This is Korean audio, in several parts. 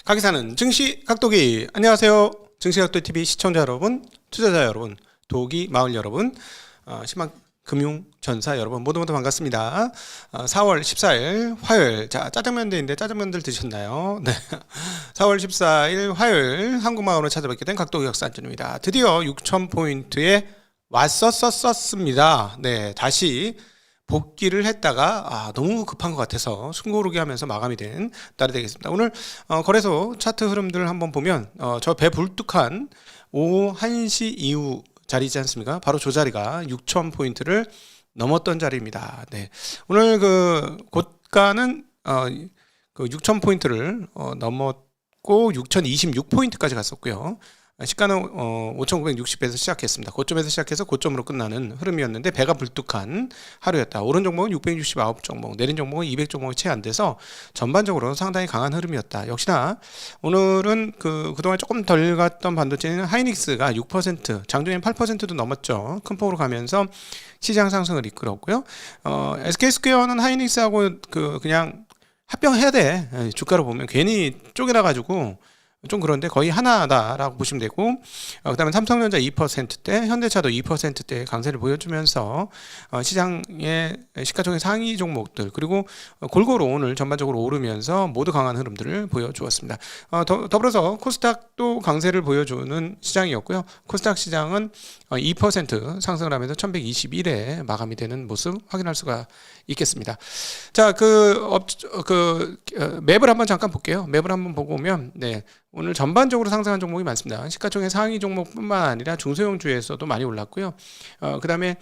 가기사는 증시 각도기. 안녕하세요. 증시각도TV 시청자 여러분, 투자자 여러분, 도기 마을 여러분, 희망 금융전사 여러분 모두 반갑습니다. 4월 14일 화요일. 자, 짜장면대인데 짜장면들 드셨나요? 네. 4월 14일 화요일 한국마을로 찾아뵙게 된 각도기 역사안전입니다. 드디어 6,000포인트에 왔었습니다. 네, 다시 복귀를 했다가 너무 급한 것 같아서 숨고르기 하면서 마감이 된 날이 되겠습니다. 오늘 거래소 차트 흐름들을 한번 보면 저 배 불뚝한 오후 1시 이후 자리지 않습니까? 바로 저 자리가 6,000포인트를 넘었던 자리입니다. 네. 오늘 그 고가는 그 6,000포인트를 넘었고 6,026포인트까지 갔었고요. 시가는 5,960에서 시작했습니다. 고점에서 시작해서 고점으로 끝나는 흐름이었는데 배가 불뚝한 하루였다. 오른 종목은 669종목, 내린 종목은 200종목이 채 안 돼서 전반적으로 상당히 강한 흐름이었다. 역시나 오늘은 그동안 조금 덜 갔던 반도체는 하이닉스가 6%, 장중엔 8%도 넘었죠. 큰 폭으로 가면서 시장 상승을 이끌었고요. SK스퀘어는 하이닉스하고 그냥 합병해야 돼. 주가로 보면 괜히 쪼개놔가지고 좀 그런데 거의 하나다라고 보시면 되고, 그 다음에 삼성전자 2%대, 현대차도 2%대 강세를 보여주면서 시장의 시가총액 상위 종목들, 그리고 골고루 오늘 전반적으로 오르면서 모두 강한 흐름들을 보여주었습니다. 더불어서 코스닥도 강세를 보여주는 시장이었고요. 코스닥 시장은 2% 상승을 하면서 1121에 마감이 되는 모습 확인할 수가 있겠습니다. 자, 맵을 한번 잠깐 볼게요. 맵을 한번 보고 오면, 네. 오늘 전반적으로 상승한 종목이 많습니다. 시가총액 상위 종목뿐만 아니라 중소형주에서도 많이 올랐고요. 그 다음에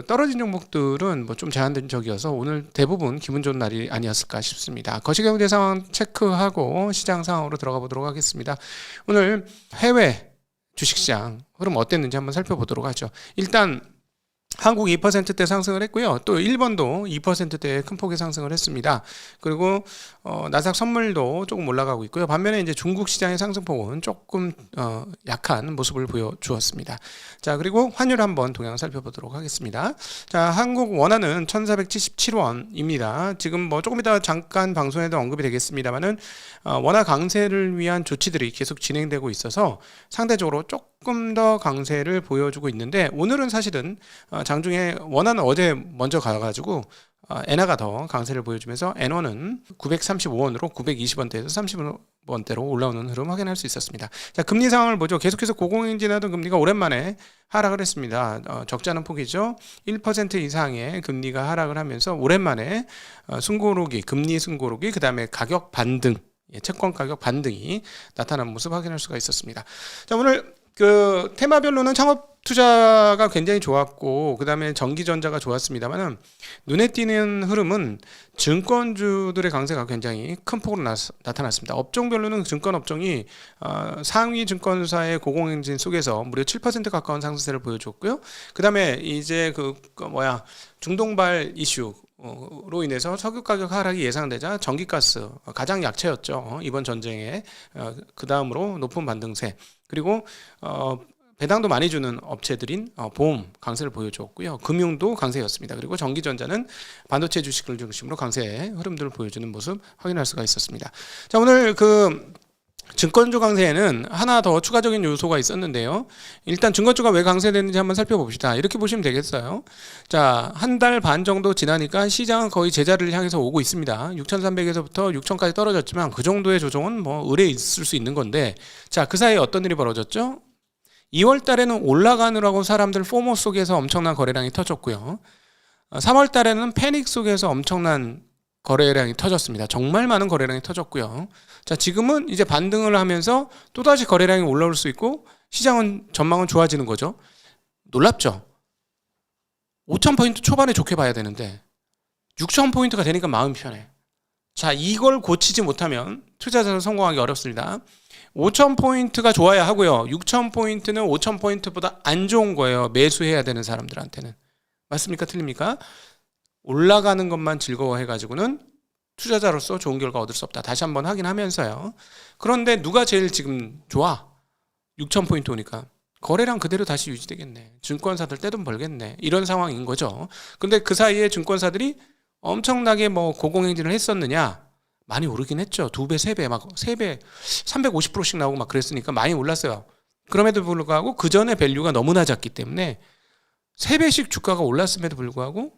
떨어진 종목들은 뭐 좀 제한된 적이어서 오늘 대부분 기분 좋은 날이 아니었을까 싶습니다. 거시경제 상황 체크하고 시장 상황으로 들어가 보도록 하겠습니다. 오늘 해외 주식시장 흐름 어땠는지 한번 살펴보도록 하죠. 일단 한국 2%대 상승을 했고요. 또 일본도 2%대 큰 폭의 상승을 했습니다. 그리고 나스닥 선물도 조금 올라가고 있고요. 반면에 이제 중국 시장의 상승폭은 조금 약한 모습을 보여주었습니다. 자, 그리고 환율 한번 동향 살펴보도록 하겠습니다. 자, 한국 원화는 1,477원입니다. 지금 뭐 조금 이따 잠깐 방송에도 언급이 되겠습니다만은 원화 강세를 위한 조치들이 계속 진행되고 있어서 상대적으로 조금 더 강세를 보여주고 있는데, 오늘은 사실은 장중에 원화는 어제 먼저 가가지고 엔화가 더 강세를 보여주면서 엔화는 935원으로 920원대에서 30원대로 올라오는 흐름 확인할 수 있었습니다. 자, 금리 상황을 보죠. 계속해서 고공행진하던 금리가 오랜만에 하락을 했습니다. 적지 않은 폭이죠. 1% 이상의 금리가 하락을 하면서 오랜만에 금리 숨고르기, 그 다음에 가격 반등, 채권 가격 반등이 나타난 모습 확인할 수가 있었습니다. 자, 오늘 테마별로는 창업 투자가 굉장히 좋았고, 그 다음에 전기전자가 좋았습니다만은 눈에 띄는 흐름은 증권주들의 강세가 굉장히 큰 폭으로 나타났습니다. 업종별로는 증권업종이 상위 증권사의 고공행진 속에서 무려 7% 가까운 상승세를 보여줬고요. 그 다음에 이제 중동발 이슈 로 인해서 석유 가격 하락이 예상되자 전기가스 가장 약체였죠. 이번 전쟁에 그 다음으로 높은 반등세, 그리고 배당도 많이 주는 업체들인 보험 강세를 보여주었고요. 금융도 강세였습니다. 그리고 전기전자는 반도체 주식을 중심으로 강세의 흐름들을 보여주는 모습 확인할 수가 있었습니다. 자, 오늘 증권주 강세에는 하나 더 추가적인 요소가 있었는데요. 일단 증권주가 왜 강세됐는지 한번 살펴봅시다. 이렇게 보시면 되겠어요. 자, 한 달 반 정도 지나니까 시장은 거의 제자리를 향해서 오고 있습니다. 6,300에서부터 6,000까지 떨어졌지만 그 정도의 조정은 뭐 의뢰 있을 수 있는 건데, 자, 그 사이에 어떤 일이 벌어졌죠? 2월 달에는 올라가느라고 사람들 포모 속에서 엄청난 거래량이 터졌고요. 3월 달에는 패닉 속에서 엄청난 거래량이 터졌습니다. 정말 많은 거래량이 터졌고요. 자, 지금은 이제 반등을 하면서 또다시 거래량이 올라올 수 있고 시장은 전망은 좋아지는 거죠. 놀랍죠? 5,000포인트 초반에 좋게 봐야 되는데 6,000포인트가 되니까 마음이 편해. 자, 이걸 고치지 못하면 투자자는 성공하기 어렵습니다. 5,000포인트가 좋아야 하고요. 6,000포인트는 5,000포인트보다 안 좋은 거예요. 매수해야 되는 사람들한테는. 맞습니까? 틀립니까? 올라가는 것만 즐거워해가지고는 투자자로서 좋은 결과 얻을 수 없다. 다시 한번 확인하면서요. 그런데 누가 제일 지금 좋아? 6,000포인트 오니까 거래량 그대로 다시 유지되겠네. 증권사들 떼돈 벌겠네. 이런 상황인 거죠. 근데 그 사이에 증권사들이 엄청나게 뭐 고공행진을 했었느냐? 많이 오르긴 했죠. 2배, 3배, 막 3배, 350%씩 나오고 막 그랬으니까 많이 올랐어요. 그럼에도 불구하고 그 전에 밸류가 너무 낮았기 때문에 3배씩 주가가 올랐음에도 불구하고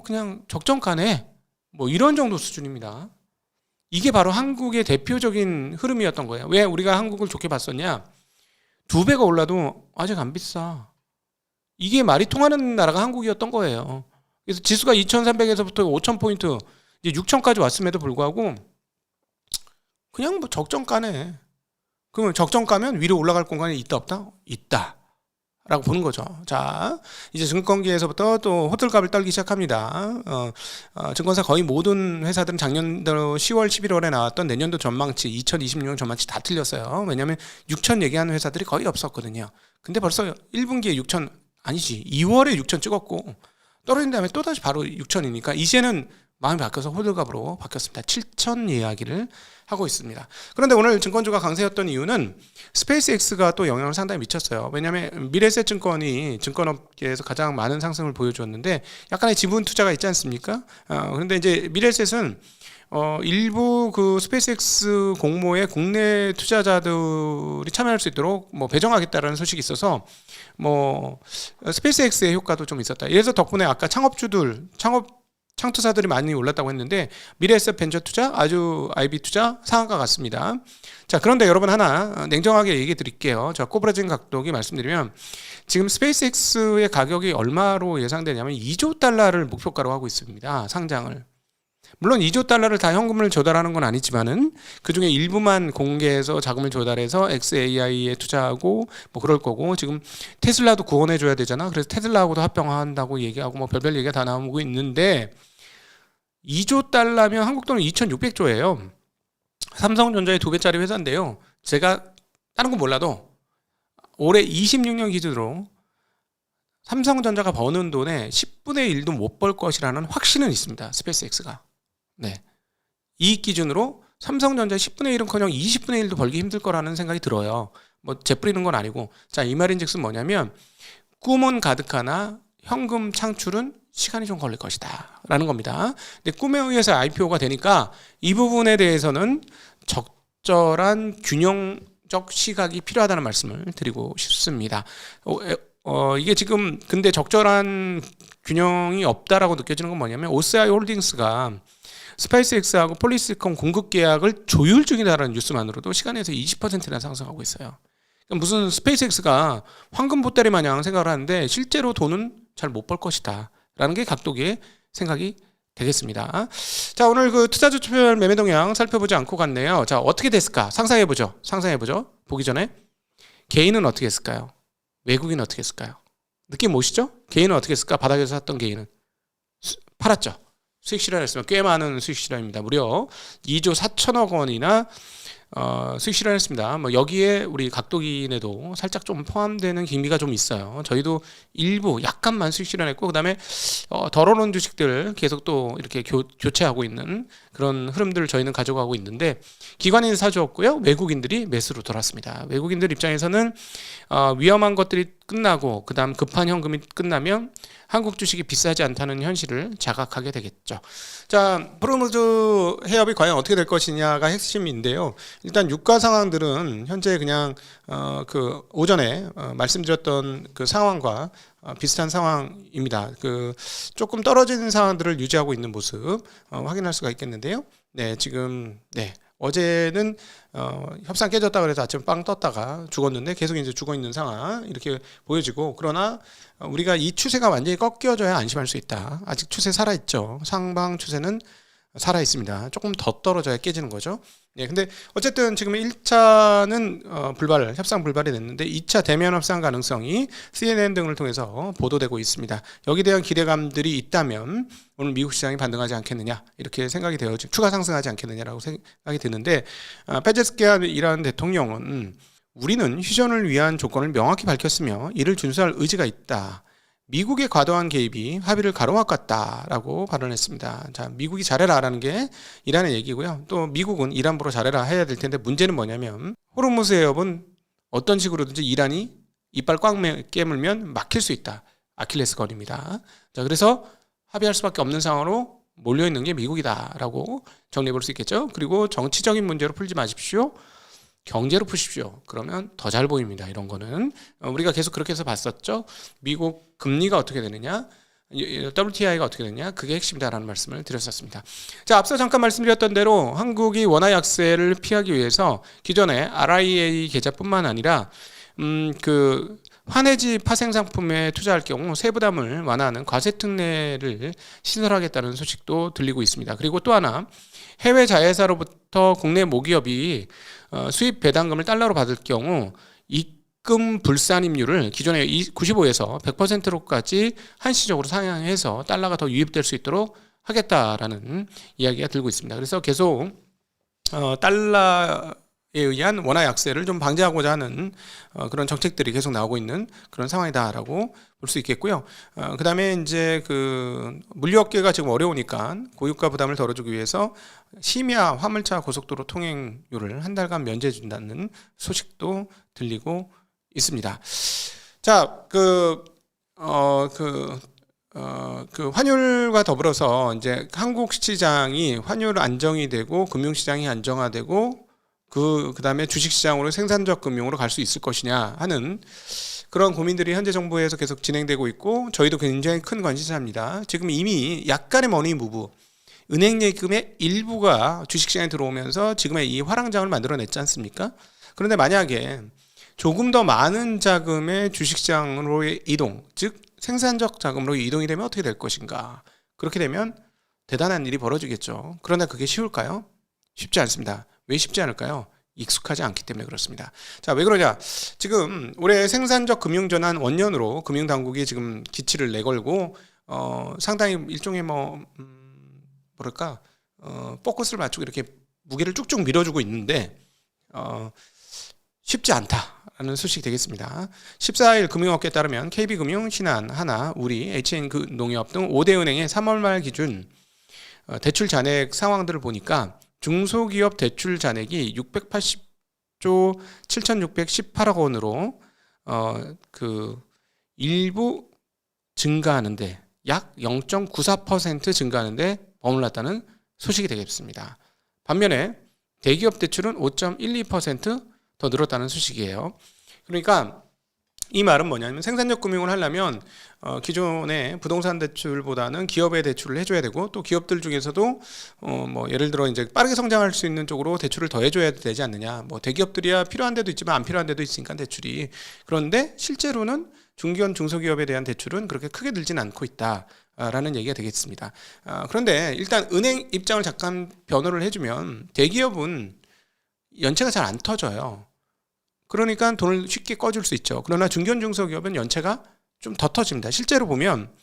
그냥 적정가네. 뭐 이런 정도 수준입니다. 이게 바로 한국의 대표적인 흐름이었던 거예요. 왜 우리가 한국을 좋게 봤었냐? 2배가 올라도 아직 안 비싸. 이게 말이 통하는 나라가 한국이었던 거예요. 그래서 지수가 2,300에서부터 5,000포인트, 이제 6,000까지 왔음에도 불구하고 그냥 뭐 적정가네. 그러면 적정가면 위로 올라갈 공간이 있다 없다? 있다. 라고 보는 거죠. 자, 이제 증권계에서부터 또 호들갑을 떨기 시작합니다. 증권사 거의 모든 회사들은 작년도 10월, 11월에 나왔던 내년도 전망치, 2026년 전망치 다 틀렸어요. 왜냐하면 6천 얘기하는 회사들이 거의 없었거든요. 근데 벌써 1분기에 6천, 아니지, 2월에 6천 찍었고 떨어진 다음에 또다시 바로 6천이니까 이제는 마음이 바뀌어서 호들갑으로 바뀌었습니다. 7천 이야기를 하고 있습니다. 그런데 오늘 증권주가 강세였던 이유는 스페이스X가 또 영향을 상당히 미쳤어요. 왜냐하면 미래에셋증권이 증권업계에서 가장 많은 상승을 보여주었는데 약간의 지분 투자가 있지 않습니까? 그런데 이제 미래에셋은 일부 그 스페이스X 공모에 국내 투자자들이 참여할 수 있도록 뭐 배정하겠다라는 소식이 있어서 뭐 스페이스X의 효과도 좀 있었다. 이래서 덕분에 아까 창투사들이 많이 올랐다고 했는데 미래에셋 벤처 투자, 아주 IB 투자 상한가 같습니다. 자, 그런데 여러분 하나 냉정하게 얘기해 드릴게요. 자, 꼬부라진 각도기 말씀드리면 지금 스페이스X의 가격이 얼마로 예상되냐면 2조 달러를 목표가로 하고 있습니다. 상장을. 물론 2조 달러를 다 현금을 조달하는 건 아니지만은 그중에 일부만 공개해서 자금을 조달해서 XAI에 투자하고 뭐 그럴 거고, 지금 테슬라도 구원해 줘야 되잖아. 그래서 테슬라하고도 합병한다고 얘기하고 뭐 별별 얘기가 다 나오고 있는데 2조 달러면 한국 돈은 2,600조예요. 삼성전자의 2배짜리 회사인데요. 제가 다른 건 몰라도 올해 26년 기준으로 삼성전자가 버는 돈의 10분의 1도 못 벌 것이라는 확신은 있습니다. 스페이스X가. 네. 이익 기준으로 삼성전자 10분의 1은커녕 20분의 1도 벌기 힘들 거라는 생각이 들어요. 뭐 재뿌리는 건 아니고. 자, 이 말인즉슨 뭐냐면 꿈은 가득하나 현금 창출은 시간이 좀 걸릴 것이다 라는 겁니다. 근데 꿈에 의해서 IPO가 되니까 이 부분에 대해서는 적절한 균형적 시각이 필요하다는 말씀을 드리고 싶습니다. 이게 지금 근데 적절한 균형이 없다라고 느껴지는 건 뭐냐면 OCI 홀딩스가 스페이스X하고 폴리시콘 공급 계약을 조율 중이다라는 뉴스만으로도 시간에서 20%나 상승하고 있어요. 그러니까 무슨 스페이스X가 황금 보따리 마냥 생각을 하는데 실제로 돈은 잘 못 벌 것이다 라는 게 각도기의 생각이 되겠습니다. 자, 오늘 그 투자주초별 매매 동향 살펴보지 않고 갔네요. 자, 어떻게 됐을까? 상상해보죠. 보기 전에 개인은 어떻게 했을까요? 외국인은 어떻게 했을까요? 느낌 오시죠? 개인은 어떻게 했을까? 바닥에서 샀던 개인은 팔았죠. 수익 실현했으면 꽤 많은 수익 실현입니다. 무려 2조 4천억 원이나 수익 실현했습니다. 뭐 여기에 우리 각도기인에도 살짝 좀 포함되는 기미가 좀 있어요. 저희도 일부 약간만 수익 실현했고, 그다음에 덜어놓은 주식들 계속 또 이렇게 교체하고 있는 그런 흐름들을 저희는 가져가고 있는데, 기관인 사주었고요, 외국인들이 매수로 돌았습니다. 외국인들 입장에서는 위험한 것들이 끝나고 그다음 급한 현금이 끝나면 한국 주식이 비싸지 않다는 현실을 자각하게 되겠죠. 자, 프로모드 해협이 과연 어떻게 될 것이냐가 핵심인데요. 일단 유가 상황들은 현재 그냥 그 오전에 말씀드렸던 그 상황과 비슷한 상황입니다. 그 조금 떨어지는 상황들을 유지하고 있는 모습 확인할 수가 있겠는데요. 네, 지금 어제는 협상 깨졌다 그래서 아침에 빵 떴다가 죽었는데 계속 이제 죽어 있는 상황 이렇게 보여지고, 그러나 우리가 이 추세가 완전히 꺾여져야 안심할 수 있다. 아직 추세 살아있죠. 상방 추세는 살아있습니다. 조금 더 떨어져야 깨지는 거죠. 네, 근데 어쨌든 지금 1차는 협상 불발이 됐는데 2차 대면 협상 가능성이 CNN 등을 통해서 보도되고 있습니다. 여기에 대한 기대감들이 있다면 오늘 미국 시장이 반등하지 않겠느냐 이렇게 생각이 되어 추가 상승하지 않겠느냐라고 생각이 드는데, 페제스키안 이란 대통령은 우리는 휴전을 위한 조건을 명확히 밝혔으며 이를 준수할 의지가 있다. 미국의 과도한 개입이 합의를 가로막았다라고 발언했습니다. 자, 미국이 잘해라라는 게 이란의 얘기고요. 또 미국은 이란 보러 잘해라 해야 될 텐데, 문제는 뭐냐면 호르무즈 해협은 어떤 식으로든지 이란이 이빨 꽉 깨물면 막힐 수 있다. 아킬레스건입니다. 자, 그래서 합의할 수밖에 없는 상황으로 몰려있는 게 미국이다라고 정리해 볼 수 있겠죠. 그리고 정치적인 문제로 풀지 마십시오. 경제로 푸십시오. 그러면 더 잘 보입니다. 이런 거는 우리가 계속 그렇게 해서 봤었죠. 미국 금리가 어떻게 되느냐, WTI가 어떻게 되느냐, 그게 핵심이다라는 말씀을 드렸었습니다. 자, 앞서 잠깐 말씀드렸던 대로 한국이 원화 약세를 피하기 위해서 기존의 RIA 계좌뿐만 아니라 그 환해지 파생 상품에 투자할 경우 세부담을 완화하는 과세 특례를 시설하겠다는 소식도 들리고 있습니다. 그리고 또 하나, 해외 자회사로부터 국내 모기업이 수입 배당금을 달러로 받을 경우 입금 불산임률을 기존의 95에서 100%로까지 한시적으로 상향해서 달러가 더 유입될 수 있도록 하겠다라는 이야기가 들고 있습니다. 그래서 계속 달러에 의한 원화 약세를 좀 방지하고자 하는 그런 정책들이 계속 나오고 있는 그런 상황이다라고 볼 수 있겠고요. 그 다음에 이제 그 물류업계가 지금 어려우니까 고유가 부담을 덜어주기 위해서 심야 화물차 고속도로 통행료를 한 달간 면제해 준다는 소식도 들리고 있습니다. 자, 그 환율과 더불어서 이제 한국 시장이 환율 안정이 되고 금융시장이 안정화되고 그 다음에 주식시장으로 생산적 금융으로 갈 수 있을 것이냐 하는 그런 고민들이 현재 정부에서 계속 진행되고 있고 저희도 굉장히 큰 관심사입니다. 지금 이미 약간의 머니 무브, 은행 예금의 일부가 주식시장에 들어오면서 지금의 이 화랑장을 만들어냈지 않습니까? 그런데 만약에 조금 더 많은 자금의 주식시장으로의 이동, 즉 생산적 자금으로 이동이 되면 어떻게 될 것인가? 그렇게 되면 대단한 일이 벌어지겠죠. 그러나 그게 쉬울까요? 쉽지 않습니다. 왜 쉽지 않을까요? 익숙하지 않기 때문에 그렇습니다. 자, 왜 그러냐? 지금 올해 생산적 금융전환 원년으로 금융당국이 지금 기치를 내걸고 상당히 일종의 뭐랄까 포커스를 맞추고 이렇게 무게를 쭉쭉 밀어주고 있는데 쉽지 않다라는 소식이 되겠습니다. 14일 금융업계에 따르면 KB금융, 신한, 하나, 우리, HN농협 등 5대 은행의 3월 말 기준 대출 잔액 상황들을 보니까 중소기업 대출 잔액이 680조 7,618억 원으로 그 일부 증가하는데 약 0.94% 증가하는데 머물렀다는 소식이 되겠습니다. 반면에 대기업 대출은 5.12% 더 늘었다는 소식이에요. 그러니까 이 말은 뭐냐면 생산적 금융을 하려면 기존의 부동산 대출보다는 기업의 대출을 해줘야 되고 또 기업들 중에서도 뭐 예를 들어 이제 빠르게 성장할 수 있는 쪽으로 대출을 더 해줘야 되지 않느냐. 뭐 대기업들이야 필요한 데도 있지만 안 필요한 데도 있으니까 대출이. 그런데 실제로는 중견 중소기업에 대한 대출은 그렇게 크게 늘진 않고 있다라는 얘기가 되겠습니다. 그런데 일단 은행 입장을 잠깐 변호를 해주면 대기업은 연체가 잘 안 터져요. 그러니까 돈을 쉽게 꺼줄 수 있죠. 그러나 중견 중소기업은 연체가 좀 더 터집니다. 실제로 보면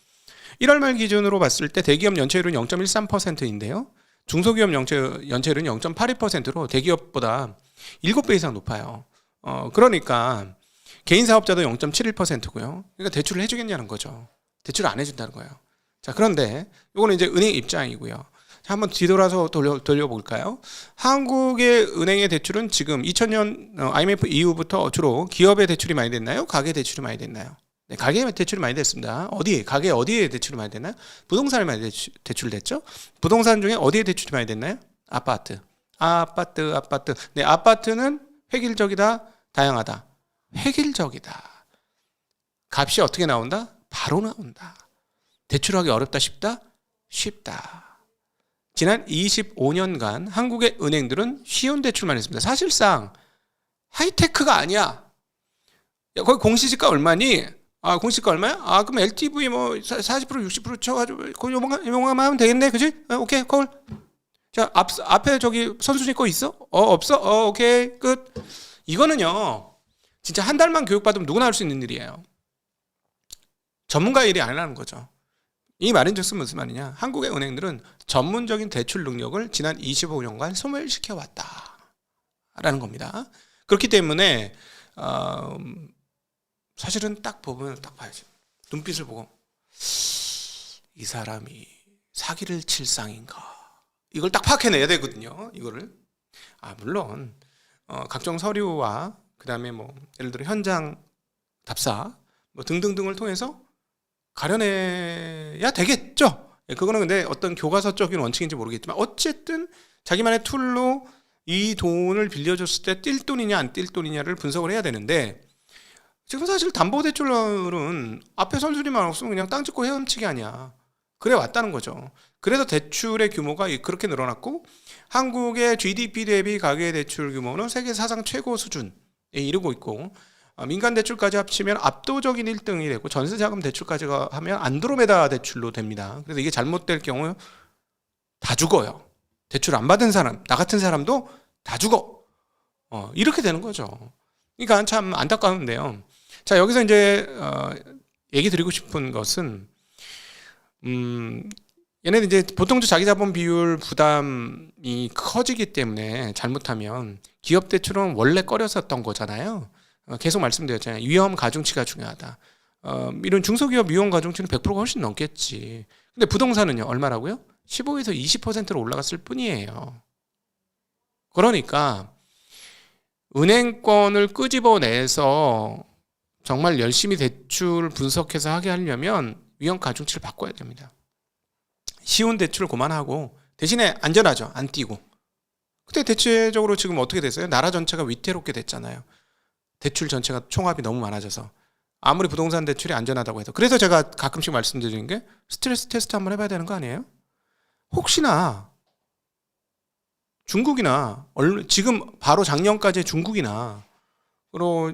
1월 말 기준으로 봤을 때 대기업 연체율은 0.13%인데요. 중소기업 연체율은 0.82%로 대기업보다 7배 이상 높아요. 그러니까 개인 사업자도 0.71%고요. 그러니까 대출을 해주겠냐는 거죠. 대출을 안 해준다는 거예요. 자, 그런데 이거는 이제 은행 입장이고요. 자, 한번 뒤돌아서 돌려볼까요? 한국의 은행의 대출은 지금 2000년 IMF 이후부터 주로 기업의 대출이 많이 됐나요? 가계 대출이 많이 됐나요? 네, 가계 대출이 많이 됐습니다. 가계 어디에 대출이 많이 됐나요? 부동산에 많이 대출됐죠? 부동산 중에 어디에 대출이 많이 됐나요? 아파트. 네, 아파트는 획일적이다, 다양하다. 획일적이다. 값이 어떻게 나온다? 바로 나온다. 대출하기 어렵다, 쉽다? 쉽다. 지난 25년간 한국의 은행들은 쉬운 대출만 했습니다. 사실상 하이테크가 아니야. 야, 거기 공시지가 얼마니? 공시지가 얼마야? 그럼 LTV 뭐 40% 60% 쳐가지고 거기 요만하면 하면 되겠네, 그지? 오케이, 콜. 자, 앞에 저기 선수님 거 있어? 없어? 오케이, 끝. 이거는요, 진짜 한 달만 교육받으면 누구나 할 수 있는 일이에요. 전문가 일이 아니라는 거죠. 이 말인즉슨 무슨 말이냐? 한국의 은행들은 전문적인 대출 능력을 지난 25년간 소멸시켜 왔다라는 겁니다. 그렇기 때문에 사실은 딱 보면 딱 봐야죠. 눈빛을 보고 이 사람이 사기를 칠 상인가? 이걸 딱 파악해내야 되거든요. 이거를 물론 각종 서류와 그다음에 뭐 예를 들어 현장 답사 뭐 등등등을 통해서 가려내야 되겠죠. 그거는 근데 어떤 교과서적인 원칙인지 모르겠지만 어쨌든 자기만의 툴로 이 돈을 빌려줬을 때 뛸 돈이냐 안 뛸 돈이냐를 분석을 해야 되는데 지금 사실 담보대출은 앞에 선수리만 없으면 그냥 땅 짚고 헤엄치기 아니야. 그래 왔다는 거죠. 그래서 대출의 규모가 그렇게 늘어났고 한국의 GDP 대비 가계대출 규모는 세계 사상 최고 수준에 이르고 있고 민간 대출까지 합치면 압도적인 1등이 되고 전세자금 대출까지 하면 안드로메다 대출로 됩니다. 그래서 이게 잘못될 경우 다 죽어요. 대출 안 받은 사람, 나 같은 사람도 다 죽어. 이렇게 되는 거죠. 그러니까 참 안타까운데요. 자, 여기서 이제 얘기 드리고 싶은 것은 얘네는 이제 보통 자기 자본 비율 부담이 커지기 때문에 잘못하면 기업 대출은 원래 꺼렸었던 거잖아요. 계속 말씀드렸잖아요. 위험 가중치가 중요하다. 이런 중소기업 위험 가중치는 100%가 훨씬 넘겠지. 근데 부동산은요, 얼마라고요? 15에서 20%로 올라갔을 뿐이에요. 그러니까 은행권을 끄집어내서 정말 열심히 대출 분석해서 하게 하려면 위험 가중치를 바꿔야 됩니다. 쉬운 대출을 그만하고 대신에 안전하죠. 안 띄고. 근데 대체적으로 지금 어떻게 됐어요? 나라 전체가 위태롭게 됐잖아요. 대출 전체가 총합이 너무 많아져서. 아무리 부동산 대출이 안전하다고 해도. 그래서 제가 가끔씩 말씀드리는 게 스트레스 테스트 한번 해봐야 되는 거 아니에요? 혹시나 중국이나 지금 바로 작년까지 중국이나 그리고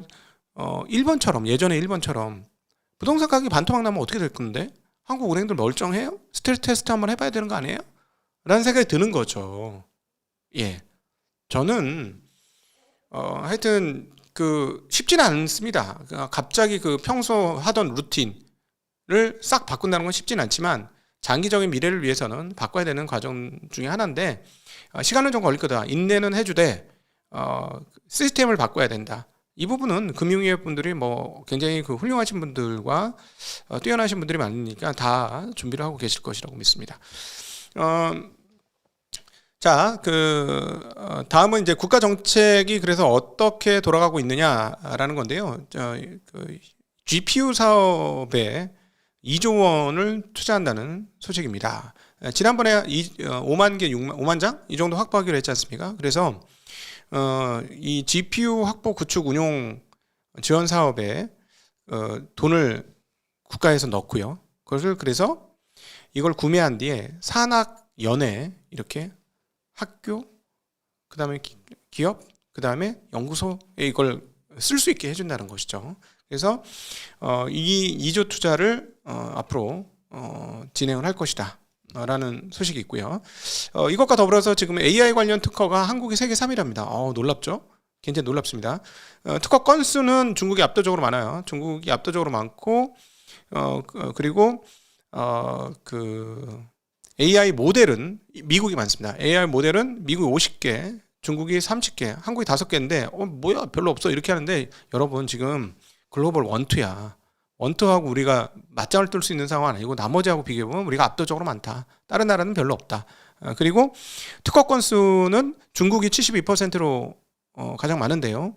일본처럼 예전에 일본처럼 부동산 가격이 반토막 나면 어떻게 될 건데? 한국 은행들 멀쩡해요? 스트레스 테스트 한번 해봐야 되는 거 아니에요? 라는 생각이 드는 거죠. 예, 저는 하여튼 쉽지는 않습니다. 갑자기 평소 하던 루틴을 싹 바꾼다는 건 쉽지는 않지만 장기적인 미래를 위해서는 바꿔야 되는 과정 중에 하나인데 시간은 좀 걸릴 거다. 인내는 해주되 시스템을 바꿔야 된다. 이 부분은 금융위원 분들이 굉장히 훌륭하신 분들과 뛰어나신 분들이 많으니까 다 준비를 하고 계실 것이라고 믿습니다. 자, 다음은 이제 국가 정책이 그래서 어떻게 돌아가고 있느냐라는 건데요. GPU 사업에 2조 원을 투자한다는 소식입니다. 지난번에 5만 장? 이 정도 확보하기로 했지 않습니까? 그래서 이 GPU 확보 구축 운용 지원 사업에 돈을 국가에서 넣고요. 그래서 이걸 구매한 뒤에 산학연회 이렇게 학교, 그 다음에 기업, 그 다음에 연구소에 이걸 쓸 수 있게 해준다는 것이죠. 그래서 이 2조 투자를 앞으로 진행을 할 것이다 라는 소식이 있고요. 이것과 더불어서 지금 AI 관련 특허가 한국이 세계 3위랍니다. 놀랍죠? 굉장히 놀랍습니다. 특허 건수는 중국이 압도적으로 많아요. 중국이 압도적으로 많고 그리고 AI 모델은 미국이 많습니다. AI 모델은 미국이 50개, 중국이 30개, 한국이 5개인데 뭐야 별로 없어 이렇게 하는데 여러분 지금 글로벌 원투야. 원투하고 우리가 맞짱을 뜰 수 있는 상황은 아니고 나머지하고 비교해보면 우리가 압도적으로 많다. 다른 나라는 별로 없다. 그리고 특허 건수는 중국이 72%로 가장 많은데요.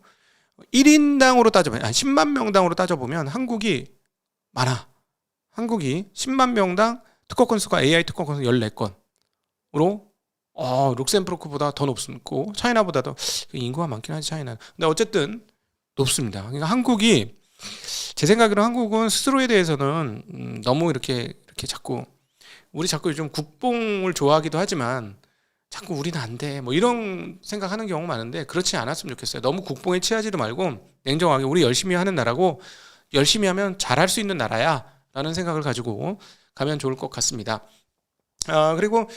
1인당으로 따져보면 10만 명당으로 따져보면 한국이 많아. 한국이 10만 명당 특허 건수가 AI 특허 건수 14건으로 룩셈부르크보다 더 높고 차이나보다도 인구가 많긴 하지 차이나. 근데 어쨌든 높습니다. 그러니까 한국이 제 생각으로 한국은 스스로에 대해서는 너무 이렇게 자꾸 자꾸 요즘 국뽕을 좋아하기도 하지만 자꾸 우리는 안 돼. 이런 생각하는 경우가 많은데 그렇지 않았으면 좋겠어요. 너무 국뽕에 취하지도 말고 냉정하게 우리 열심히 하는 나라고 열심히 하면 잘할 수 있는 나라야 라는 생각을 가지고 가면 좋을 것 같습니다. 그리고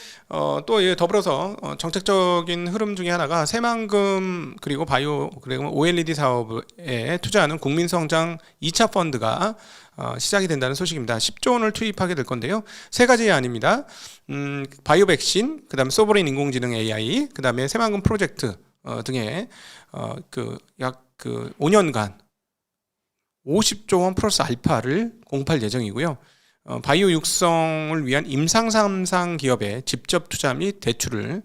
또 더불어서 정책적인 흐름 중에 하나가 새만금 그리고 바이오 그리고 OLED 사업에 투자하는 국민성장 2차 펀드가 시작이 된다는 소식입니다. 10조 원을 투입하게 될 건데요. 세 가지 아닙니다. 바이오 백신, 그다음에 소버린 인공지능 AI, 그다음에 새만금 프로젝트 등의 약 5년간 50조 원 플러스 알파를 공급할 예정이고요. 바이오 육성을 위한 임상 3상 기업에 직접 투자 및 대출을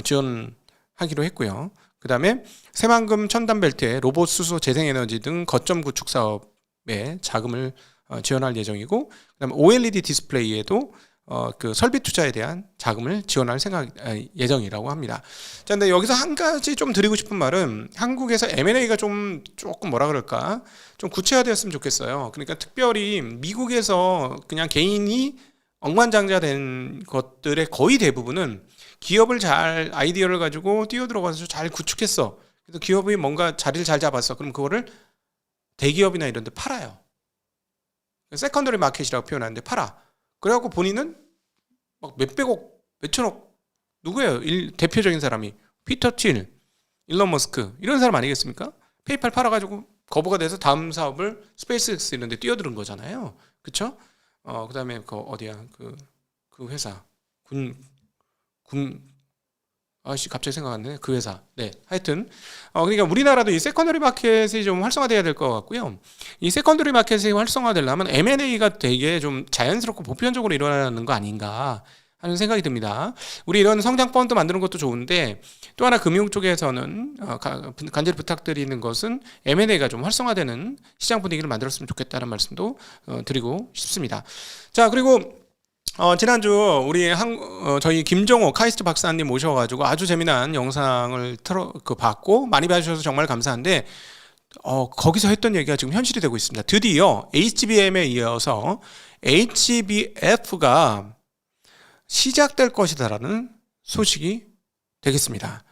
지원하기로 했고요. 그 다음에 새만금 첨단벨트에 로봇 수소 재생에너지 등 거점 구축 사업에 자금을 지원할 예정이고, 그 다음에 OLED 디스플레이에도 그 설비 투자에 대한 자금을 지원할 예정이라고 합니다. 자, 근데 여기서 한 가지 좀 드리고 싶은 말은 한국에서 M&A가 조금 뭐라 그럴까? 좀 구체화되었으면 좋겠어요. 그러니까 특별히 미국에서 그냥 개인이 억만장자된 것들의 거의 대부분은 기업을 잘 아이디어를 가지고 뛰어들어가서 잘 구축했어. 그래서 기업이 뭔가 자리를 잘 잡았어. 그럼 그거를 대기업이나 이런 데 팔아요. 세컨더리 마켓이라고 표현하는데 팔아. 그래갖고 본인은 막 몇백억, 몇천억, 누구예요? 대표적인 사람이 피터 틸, 일론 머스크 이런 사람 아니겠습니까? 페이팔 팔아가지고 거부가 돼서 다음 사업을 스페이스X 이런 데 뛰어드는 거잖아요. 그쵸? 그다음에 그 어디야? 그 회사 아씨 갑자기 생각 안 나네. 그 회사. 네. 하여튼 그러니까 우리나라도 이 세컨더리 마켓이 좀 활성화돼야 될 것 같고요. 이 세컨더리 마켓이 활성화되려면 M&A가 되게 좀 자연스럽고 보편적으로 일어나는 거 아닌가 하는 생각이 듭니다. 우리 이런 성장펀드 만드는 것도 좋은데 또 하나 금융 쪽에서는 간절히 부탁드리는 것은 M&A가 좀 활성화되는 시장 분위기를 만들었으면 좋겠다는 말씀도 드리고 싶습니다. 자, 그리고 지난주 우리 저희 김정호 카이스트 박사님 모셔가지고 아주 재미난 영상을 봤고 많이 봐주셔서 정말 감사한데 거기서 했던 얘기가 지금 현실이 되고 있습니다. 드디어 HBM에 이어서 HBF가 시작될 것이다라는 소식이 되겠습니다.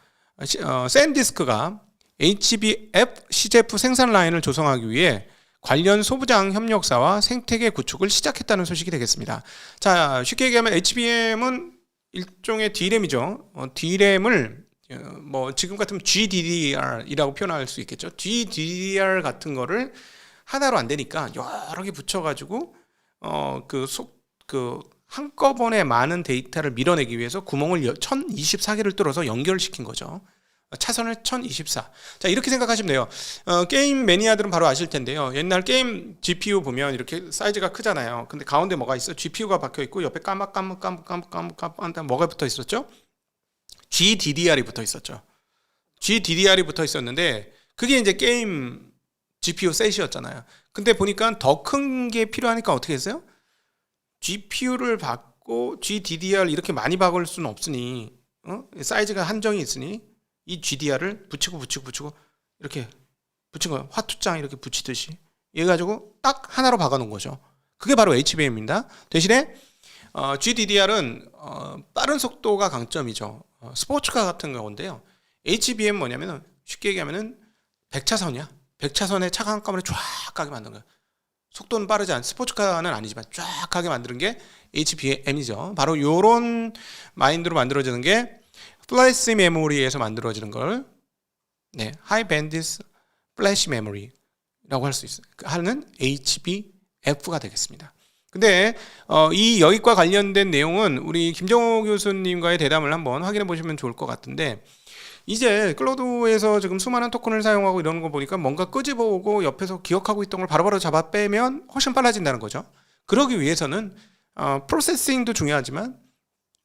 샌디스크가 HBF 시제품 생산 라인을 조성하기 위해 관련 소부장 협력사와 생태계 구축을 시작했다는 소식이 되겠습니다. 자, 쉽게 얘기하면 HBM은 일종의 D램이죠. D램을 뭐 지금 같으면 GDDR이라고 표현할 수 있겠죠. GDDR 같은 거를 하나로 안 되니까 여러 개 붙여가지고 한꺼번에 많은 데이터를 밀어내기 위해서 구멍을 1024개를 뚫어서 연결시킨 거죠. 차선을 1024. 자, 이렇게 생각하시면 돼요. 게임 매니아들은 바로 아실 텐데요. 옛날 게임 GPU 보면 이렇게 사이즈가 크잖아요. 근데 가운데 뭐가 있어? GPU가 박혀 있고 옆에 까맣 뭐가 붙어 있었죠? GDDR이 붙어 있었죠. GDDR이 붙어 있었는데 그게 이제 게임 GPU 셋이었잖아요. 근데 보니까 더 큰 게 필요하니까 어떻게 했어요? GPU를 받고 GDDR 이렇게 많이 박을 수는 없으니 사이즈가 한정이 있으니 이 GDR을 붙이고 이렇게 붙인 거예요. 화투장 이렇게 붙이듯이. 이래 가지고 딱 하나로 박아 놓은 거죠. 그게 바로 HBM입니다. 대신에 GDDR은 빠른 속도가 강점이죠. 스포츠카 같은 건데요. HBM 뭐냐면은 쉽게 얘기하면은 100차선이야. 100차선에 차가 한꺼번에 쫙 가게 만든 거예요. 속도는 빠르지 않은 스포츠카는 아니지만 쫙 가게 만드는 게 HBM이죠. 바로 요런 마인드로 만들어지는 게 플래시 메모리에서 만들어지는 걸 하이 밴디스 플래시 메모리라고 할 수 있어요. 하는 HBF가 되겠습니다. 근데 이 여기과 관련된 내용은 우리 김정호 교수님과의 대담을 한번 확인해 보시면 좋을 것 같은데 이제 클로드에서 지금 수많은 토큰을 사용하고 이러는 거 보니까 뭔가 끄집어오고 옆에서 기억하고 있던 걸 바로바로 잡아 빼면 훨씬 빨라진다는 거죠. 그러기 위해서는 프로세싱도 중요하지만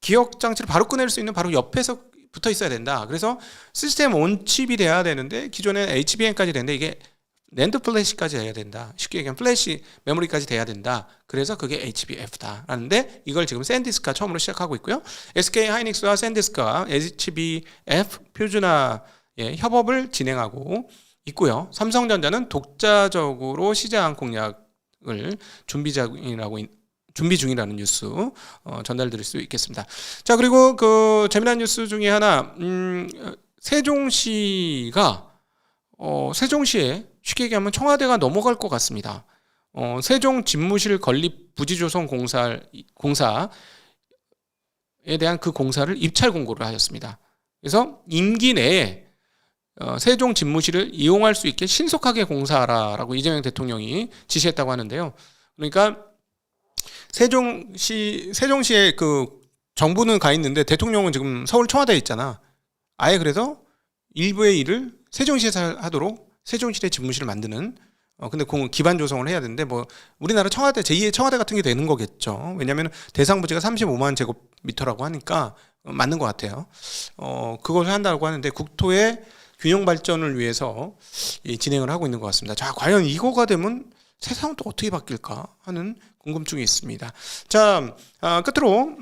기억 장치를 바로 꺼낼 수 있는 바로 옆에서 붙어 있어야 된다. 그래서 시스템 온 칩이 돼야 되는데 기존에 HBM까지 되는데 이게 랜드 플래시까지 돼야 된다. 쉽게 얘기하면 플래시 메모리까지 돼야 된다. 그래서 그게 HBF다. 라는데 이걸 지금 샌디스크가 처음으로 시작하고 있고요. SK 하이닉스와 샌디스크가 HBF 표준화 협업을 진행하고 있고요. 삼성전자는 독자적으로 시장 공략을 준비 중이라는 뉴스 전달드릴 수 있겠습니다. 자, 그리고 그 재미난 뉴스 중에 하나 세종시가 세종시에 쉽게 얘기하면 청와대가 넘어갈 것 같습니다. 세종 집무실 건립 부지 조성 공사에 대한 그 공사를 입찰 공고를 하셨습니다. 그래서 임기 내에 세종 집무실을 이용할 수 있게 신속하게 공사하라라고 이재명 대통령이 지시했다고 하는데요. 그러니까 세종시에 그 정부는 가 있는데 대통령은 지금 서울 청와대에 있잖아. 아예 그래서 일부의 일을 세종시에서 하도록 세종시대 집무실을 만드는 근데 기반 조성을 해야 되는데 뭐 우리나라 청와대 제2의 청와대 같은 게 되는 거겠죠. 왜냐하면 대상 부지가 35만 제곱미터라고 하니까 맞는 것 같아요. 그걸 한다고 하는데 국토의 균형 발전을 위해서 진행을 하고 있는 것 같습니다. 자, 과연 이거가 되면 세상은 또 어떻게 바뀔까 하는 궁금증이 있습니다. 자, 끝으로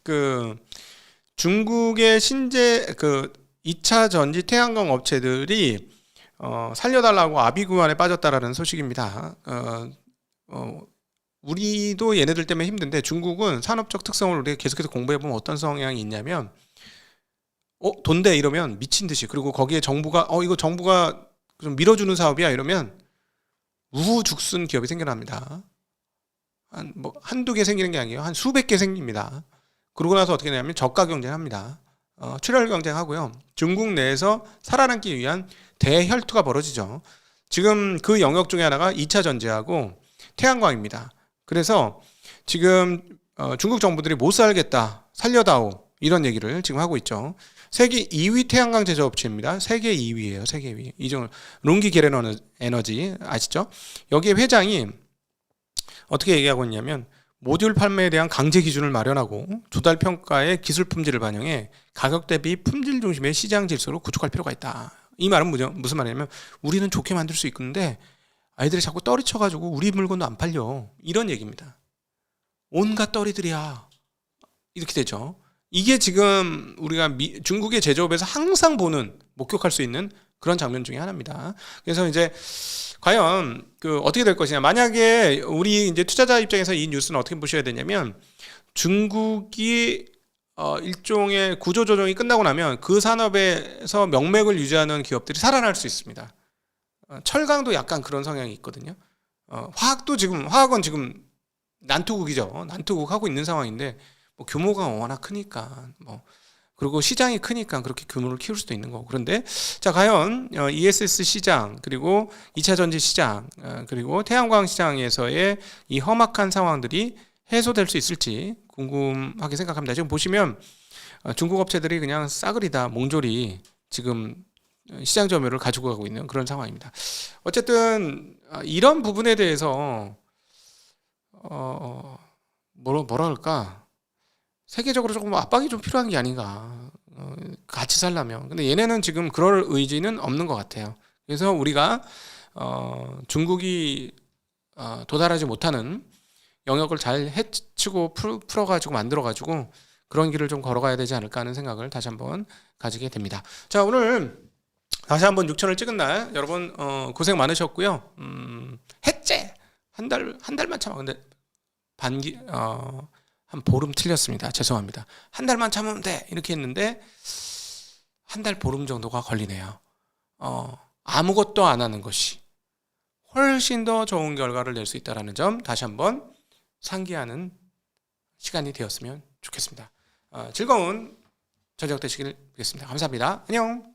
그 중국의 신재 그 2차 전지 태양광 업체들이 살려달라고 아비규환에 빠졌다라는 소식입니다. 우리도 얘네들 때문에 힘든데 중국은 산업적 특성을 우리가 계속해서 공부해보면 어떤 성향이 있냐면 돈대 이러면 미친 듯이, 그리고 거기에 정부가 이거 정부가 좀 밀어주는 사업이야 이러면 우후죽순 기업이 생겨납니다. 한두 개 생기는 게 아니에요. 한 수백 개 생깁니다. 그러고 나서 어떻게 되냐면 저가 경쟁합니다. 출혈 경쟁하고요. 중국 내에서 살아남기 위한 대혈투가 벌어지죠. 지금 그 영역 중에 하나가 2차 전지하고 태양광입니다. 그래서 지금 중국 정부들이 못 살겠다, 살려다오, 이런 얘기를 지금 하고 있죠. 세계 2위 태양광 제조업체입니다. 세계 2위예요. 세계 2위. 이종 롱기 게렌 에너지 아시죠? 여기에 회장이 어떻게 얘기하고 있냐면 모듈 판매에 대한 강제 기준을 마련하고 조달 평가의 기술 품질을 반영해 가격 대비 품질 중심의 시장 질서로 구축할 필요가 있다. 이 말은 무슨 말이냐면 우리는 좋게 만들 수 있는데 아이들이 자꾸 떨이 쳐가지고 우리 물건도 안 팔려, 이런 얘기입니다. 온갖 떨이들이야, 이렇게 되죠. 이게 지금 우리가 중국의 제조업에서 항상 보는, 목격할 수 있는 그런 장면 중에 하나입니다. 그래서 이제 과연 어떻게 될 것이냐. 만약에 우리 이제 투자자 입장에서 이 뉴스는 어떻게 보셔야 되냐면 중국이 일종의 구조조정이 끝나고 나면 그 산업에서 명맥을 유지하는 기업들이 살아날 수 있습니다. 철강도 약간 그런 성향이 있거든요. 화학은 지금 난투국이죠. 난투국 하고 있는 상황인데 규모가 워낙 크니까 그리고 시장이 크니까 그렇게 규모를 키울 수도 있는 거고. 그런데 자, 과연 ESS 시장, 그리고 2차 전지 시장, 그리고 태양광 시장에서의 이 험악한 상황들이 해소될 수 있을지 궁금하게 생각합니다. 지금 보시면 중국 업체들이 그냥 싸그리다 몽졸이 지금 시장 점유율을 가지고 가고 있는 그런 상황입니다. 어쨌든 이런 부분에 대해서 뭐라 할까, 세계적으로 조금 압박이 좀 필요한 게 아닌가, 같이 살려면. 근데 얘네는 지금 그럴 의지는 없는 것 같아요. 그래서 우리가 중국이 도달하지 못하는 영역을 잘 해치고 풀어가지고 만들어가지고 그런 길을 좀 걸어가야 되지 않을까 하는 생각을 다시 한번 가지게 됩니다. 자, 오늘 다시 한번 6천을 찍은 날 여러분 고생 많으셨고요. 해째 한 달만 참아. 근데 한 보름 틀렸습니다. 죄송합니다. 한 달만 참으면 돼 이렇게 했는데 한 달 보름 정도가 걸리네요. 아무것도 안 하는 것이 훨씬 더 좋은 결과를 낼 수 있다는 점 다시 한번 상기하는 시간이 되었으면 좋겠습니다. 즐거운 저녁 되시길 바라겠습니다. 감사합니다. 안녕.